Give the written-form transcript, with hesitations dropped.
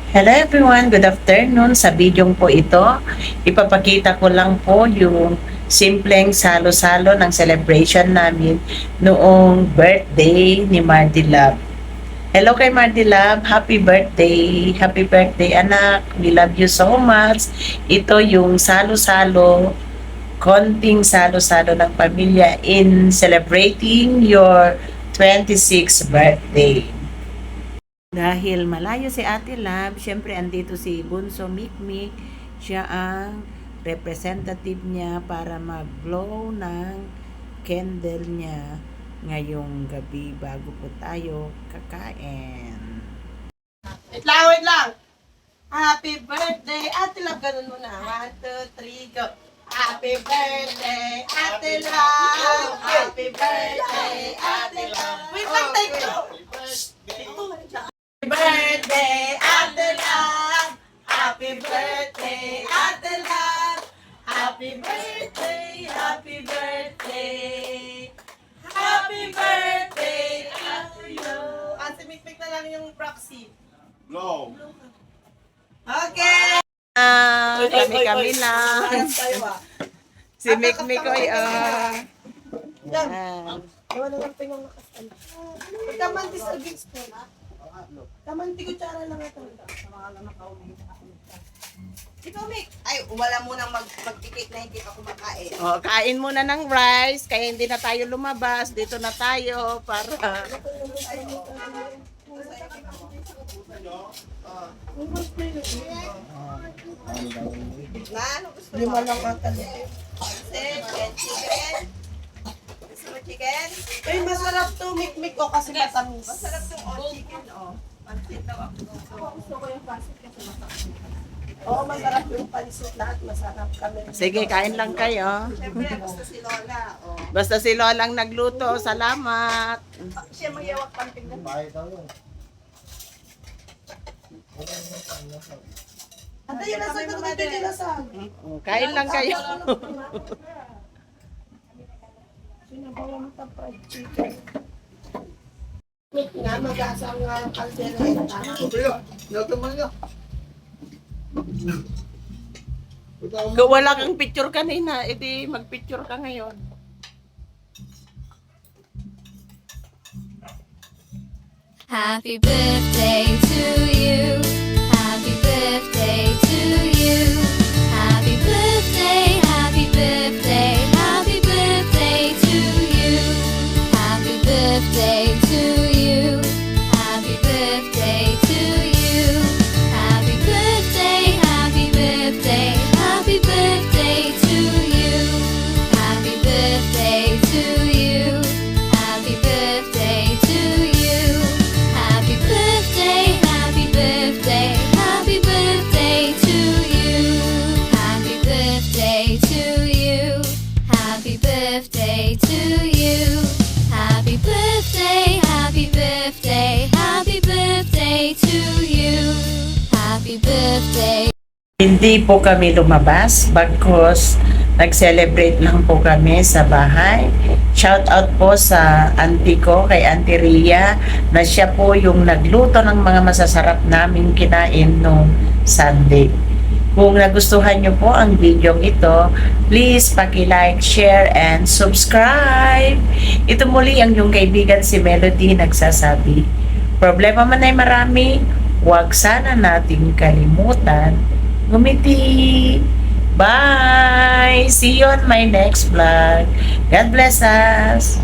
Hello everyone, good afternoon. Sa video po ito, ipapakita ko lang po yung simpleng salo-salo ng celebration namin noong birthday ni Mardy Love. Hello kay Mardy Love, happy birthday! Happy birthday anak, we love you so much. Ito yung salo-salo, konting salo-salo ng pamilya in celebrating your 26th birthday. Dahil malayo si Ate Love, syempre andito si Bunso Mikmik. Siya ang representative niya para mag-blow ng candle niya ngayong gabi bago po tayo kakain. Wait lang, wait lang. Happy birthday, Ate Love. Ganun muna. 1, 2, 3, go. Happy birthday, Ate Love. Happy birthday, Ate Love. Wait lang, take two. Happy birthday, Ate Love. Happy birthday, Ate Love. Happy birthday, happy birthday. Happy birthday to you. Ate, mikmik na lang yung proxy. Blow. Okay. Kami lang. Ayos tayo Si Mikmik ko Yan. yan. Ewan na lang pinong nakasal. Pagkamanti sa gigs ko. Kamanti ko tsara lang ito. Ikaw, Mick. Ay, wala munang mag-tikit na hindi pa kumakain. Oh, kain muna ng rice, kaya hindi na tayo lumabas. Dito na tayo para Na, ano gusto mo? Lima lang ata. Chicken. Gusto mo chicken? Ay, masarap to, Mick o kasi matamis. Masarap to, chicken, Pansit daw ako. Gusto ko yung pansit kasi matamis. Oo, masarap yung pansit lahat. Masarap kami. sige, kain lang kayo. Siyempre, gusto si Lola. Basta si Lolang nagluto, salamat. Siya magyawak pang tingnan. Ante, yung lasag na dito yung lasag. Kain lang kayo. Sinabawa mo ta fried chicken. Meat nga, mag-asang kaldero. Kung wala kang picture kanina, edi mag-picture ka ngayon. Happy birthday to you. Happy birthday to you. Happy birthday, happy birthday, happy birthday to you. Happy birthday to you. Happy birthday to you. Happy birthday, happy birthday, happy birthday to you. Happy birthday to you. Happy birthday to you. Happy birthday, happy birthday, happy birthday to you. Happy birthday to you. Happy birthday to you. Happy birthday, happy birthday, happy birthday to you. Happy birthday. Hindi po kami lumabas bagkus nag-celebrate lang po kami sa bahay. Shout out po sa auntie ko, kay Auntie Ria, na siya po yung nagluto ng mga masasarap naming kinain noong Sunday. Kung nagustuhan nyo po ang video ito, please paki-like, share, and subscribe. Ito muli ang yung kaibigan si Melody nagsasabi, problema man ay marami, huwag sana nating kalimutan ngumiti. Bye! See you on my next vlog. God bless us!